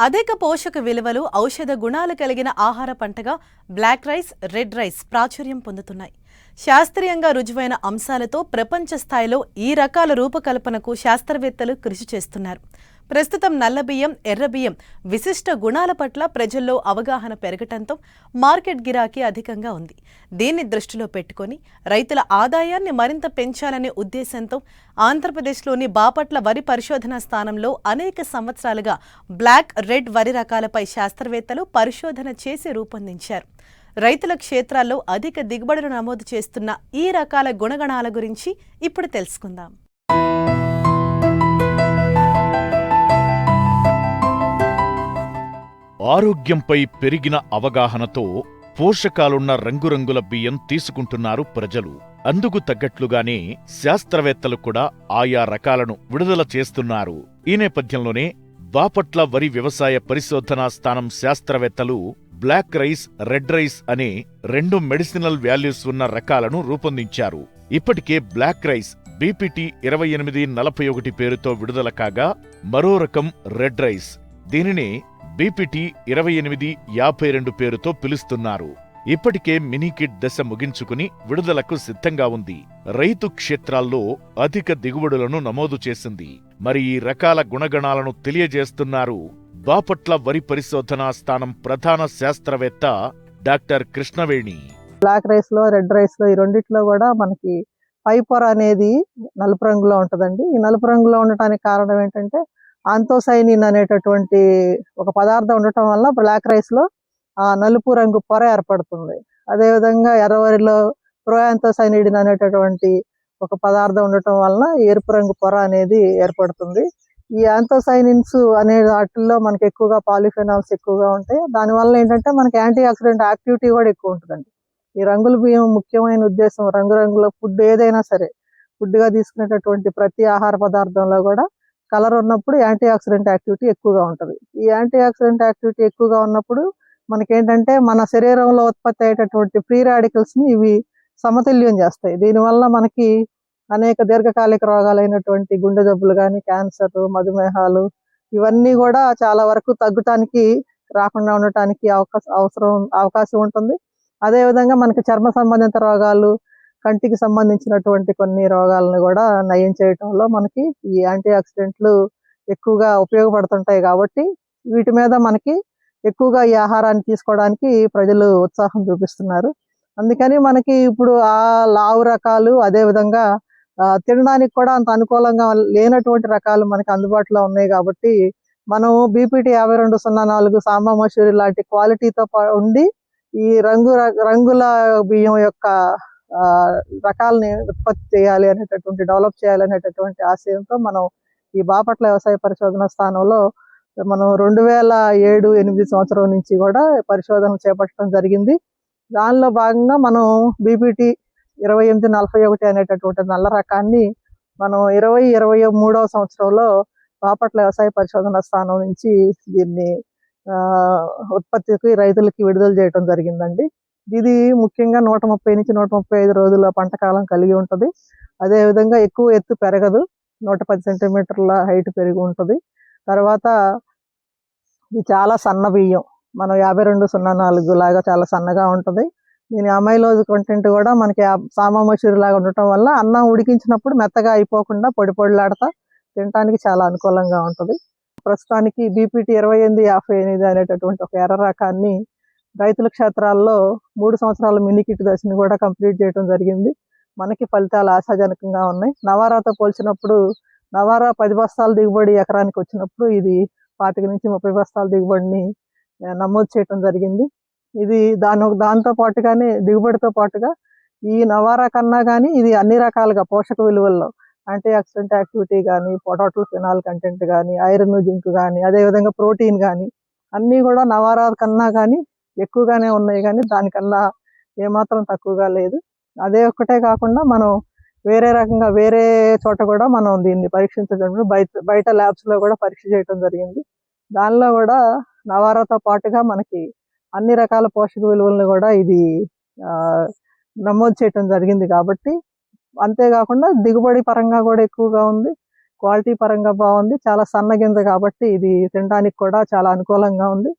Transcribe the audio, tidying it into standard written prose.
అధిక పోషక విలువలు, ఔషధ గుణాలు కలిగిన ఆహార పంటగా బ్లాక్ రైస్, రెడ్ రైస్ ప్రాచుర్యం పొందుతున్నాయి. శాస్త్రీయంగా రుజువైన అంశాలతో ప్రపంచ స్థాయిలో ఈ రకాల రూపకల్పనకు శాస్త్రవేత్తలు కృషి చేస్తున్నారు. ప్రస్తుతం నల్ల బియ్యం, ఎర్ర బియ్యం విశిష్ట గుణాల పట్ల ప్రజల్లో అవగాహన పెరగటంతో మార్కెట్ గిరాకీ అధికంగా ఉంది. దీన్ని దృష్టిలో పెట్టుకుని రైతుల ఆదాయాన్ని మరింత పెంచాలనే ఉద్దేశంతో ఆంధ్రప్రదేశ్లోని బాపట్ల వరి పరిశోధనా స్థానంలో అనేక సంవత్సరాలుగా బ్లాక్, రెడ్ వరి రకాలపై శాస్త్రవేత్తలు పరిశోధన చేసి రూపొందించారు. రైతుల క్షేత్రాల్లో అధిక దిగుబడులు నమోదు చేస్తున్న ఈ రకాల గుణగణాల గురించి ఇప్పుడు తెలుసుకుందాం. ఆరోగ్యంపై పెరిగిన అవగాహనతో పోషకాలున్న రంగురంగుల బియ్యం తీసుకుంటున్నారు ప్రజలు. అందుకు తగ్గట్లుగానే శాస్త్రవేత్తలు కూడా ఆయా రకాలను విడుదల చేస్తున్నారు. ఈ నేపథ్యంలోనే బాపట్ల వరి వ్యవసాయ పరిశోధనా స్థానం శాస్త్రవేత్తలు బ్లాక్ రైస్, రెడ్ రైస్ అనే రెండు మెడిసినల్ వాల్యూస్ ఉన్న రకాలను రూపొందించారు. ఇప్పటికే బ్లాక్ రైస్ బీపీటీ 2841 పేరుతో విడుదల కాగా, మరో రకం రెడ్ రైస్, దీనిని బీపీటీ 2852 పేరుతో పిలుస్తున్నారు. ఇప్పటికే మినీకిట్ దశ ముగించుకుని విడుదలకు సిద్ధంగా ఉంది. రైతు క్షేత్రాల్లో అధిక దిగుబడులను నమోదు చేసింది. మరి ఈ రకాల గుణగణాలను తెలియజేస్తున్నారు బాపట్ల వరి పరిశోధనా స్థానం ప్రధాన శాస్త్రవేత్త డాక్టర్ కృష్ణవేణి. బ్లాక్ రైస్ లో, రెడ్ రైస్ లో, ఈ రెండిట్లో కూడా మనకి పై పొర అనేది నలుపు రంగులో ఉంటదండి. ఈ నలుపు రంగులో ఉండటానికి కారణం ఏంటంటే ఆంతోసైనిన్ అనేటటువంటి ఒక పదార్థం ఉండటం వల్ల బ్లాక్ రైస్ లో ఆ నలుపు రంగు పొర ఏర్పడుతుంది. అదేవిధంగా ఎర్రవరిలో ప్రోయాంతోసైనిడిన్ అనేటటువంటి ఒక పదార్థం ఉండటం వలన ఎరుపు రంగు పొర అనేది ఏర్పడుతుంది. ఈ యాంతోసైనిన్స్ అనే వాటిల్లో మనకి ఎక్కువగా పాలిఫెనాల్స్ ఎక్కువగా ఉంటాయి. దానివల్ల ఏంటంటే మనకి యాంటీ ఆక్సిడెంట్ యాక్టివిటీ కూడా ఎక్కువ ఉంటుందండి. ఈ రంగుల బియ్యం ముఖ్యమైన ఉద్దేశం, రంగురంగుల ఫుడ్ ఏదైనా సరే, ఫుడ్ గా తీసుకునేటటువంటి ప్రతి ఆహార పదార్థంలో కూడా కలర్ ఉన్నప్పుడు యాంటీ ఆక్సిడెంట్ యాక్టివిటీ ఎక్కువగా ఉంటుంది. ఈ యాంటీ ఆక్సిడెంట్ యాక్టివిటీ ఎక్కువగా ఉన్నప్పుడు మనకేంటంటే మన శరీరంలో ఉత్పత్తి అయ్యేటటువంటి ఫ్రీ రాడికల్స్ ని ఇవి సమతుల్యం చేస్తాయి. దీనివల్ల మనకి అనేక దీర్ఘకాలిక రోగాలైనటువంటి గుండె జబ్బులు కానీ, క్యాన్సర్, మధుమేహాలు ఇవన్నీ కూడా చాలా వరకు తగ్గటానికి, రాకుండా ఉండటానికి అవకాశం ఉంటుంది. అదేవిధంగా మనకి చర్మ సంబంధిత రోగాలు, కంటికి సంబంధించినటువంటి కొన్ని రోగాలను కూడా నయం చేయటంలో మనకి ఈ యాంటీ ఆక్సిడెంట్లు ఎక్కువగా ఉపయోగపడుతుంటాయి. కాబట్టి వీటి మీద మనకి ఎక్కువగా ఈ ఆహారాన్ని తీసుకోవడానికి ప్రజలు ఉత్సాహం చూపిస్తున్నారు. అందుకని మనకి ఇప్పుడు ఆ లావు రకాలు, అదేవిధంగా తినడానికి కూడా అంత అనుకూలంగా లేనటువంటి రకాలు మనకి అందుబాటులో ఉన్నాయి. కాబట్టి మనం బీపీటీ 5204 సాంబా మసూరి లాంటి క్వాలిటీతో ఉండి ఈ రంగుల బియ్యం యొక్క రకాలని ఉత్పత్తి చేయాలి అనేటటువంటి, డెవలప్ చేయాలి అనేటటువంటి ఆశయంతో మనం ఈ బాపట్ల వ్యవసాయ పరిశోధన స్థానంలో మనం 2007-8 సంవత్సరం నుంచి కూడా పరిశోధన చేపట్టడం జరిగింది. దానిలో భాగంగా మనం బీపీటీ 2841 అనేటటువంటి నల్ల రకాన్ని మనం 2023వ సంవత్సరంలో బాపట్ల వ్యవసాయ పరిశోధన స్థానం నుంచి దీన్ని ఉత్పత్తికి రైతులకి విడుదల చేయడం జరిగిందండి. ఇది ముఖ్యంగా 130 నుంచి 135 రోజుల పంట కాలం కలిగి ఉంటుంది. అదేవిధంగా ఎక్కువ ఎత్తు పెరగదు, 110 సెంటీమీటర్ల హైట్ పెరిగి ఉంటుంది. తర్వాత ఇది చాలా సన్న బియ్యం, మనం 5204 లాగా చాలా సన్నగా ఉంటుంది. దీని అమైలోజ్ కంటెంట్ కూడా మనకి సాంబా మసూరి లాగా ఉండటం వల్ల అన్నం ఉడికించినప్పుడు మెత్తగా అయిపోకుండా పొడి పొడిలాడతా తినడానికి చాలా అనుకూలంగా ఉంటుంది. ప్రస్తుతానికి బీపీటీ 2858 అనేటటువంటి ఒక ఎర్ర రకాన్ని రైతుల క్షేత్రాల్లో 3 సంవత్సరాల మినీకిట్ దశని కూడా కంప్లీట్ చేయడం జరిగింది. మనకి ఫలితాలు ఆశాజనకంగా ఉన్నాయి. నవారాతో పోల్చినప్పుడు నవారా 10 బస్తాల దిగుబడి ఎకరానికి వచ్చినప్పుడు ఇది 25 నుంచి 30 బస్తాల దిగుబడిని నమోదు చేయడం జరిగింది. ఇది దాంతో పాటుగానే, దిగుబడితో పాటుగా ఈ నవారా కన్నా కానీ ఇది అన్ని రకాలుగా పోషక విలువల్లో యాంటీ ఆక్సిడెంట్ యాక్టివిటీ కానీ, పొటాటో ఫినాల్ కంటెంట్ కానీ, ఐరన్, జింక్ కానీ, అదేవిధంగా ప్రోటీన్ కానీ అన్నీ కూడా నవారా కన్నా కానీ ఎక్కువగానే ఉన్నాయి. కానీ దానికన్నా ఏమాత్రం తక్కువగా లేదు. అదే ఒక్కటే కాకుండా మనం వేరే రకంగా వేరే చోట కూడా మనం దీన్ని పరీక్షించడం, బయట ల్యాబ్స్ లో కూడా పరీక్ష చేయడం జరిగింది. దానిలో కూడా నవారాతో పాటుగా మనకి అన్ని రకాల పోషక విలువలను కూడా ఇది నమోదు చేయడం జరిగింది. కాబట్టి అంతేకాకుండా దిగుబడి పరంగా కూడా ఎక్కువగా ఉంది, క్వాలిటీ పరంగా బాగుంది. చాలా సన్న గింజ కాబట్టి ఇది తినడానికి కూడా చాలా అనుకూలంగా ఉంది.